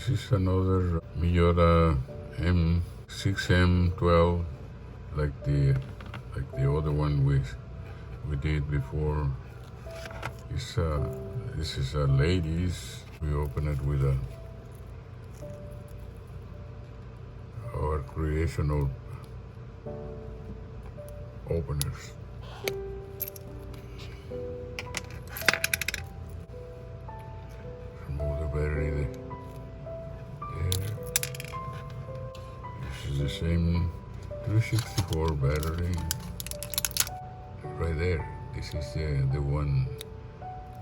This is another Miyota M6M12, like the other one we did before. This is a ladies. We open it with our creational openers. Remove the battery there. This is the same 364 battery right there. This is the one.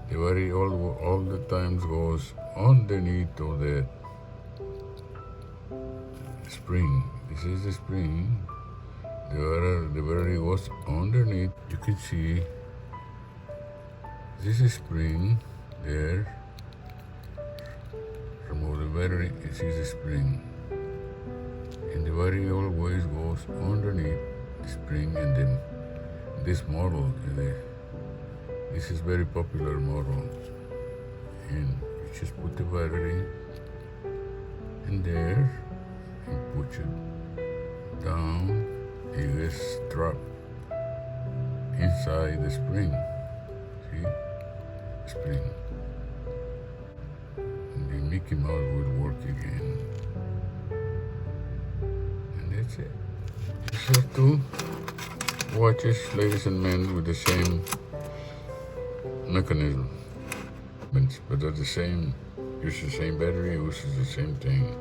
The battery all the times goes underneath of the spring. This is the spring. The battery goes underneath. You can see this is spring there. Remove the battery. This is the spring. And the battery always goes underneath the spring. And then this model, this is very popular model. And you just put the battery in there and put it down. It gets trapped inside the spring. See? Spring. And the Mickey Mouse will work again. And that's it. These are two watches, ladies and men, with the same mechanism. But they're the same, use the same battery, uses the same thing.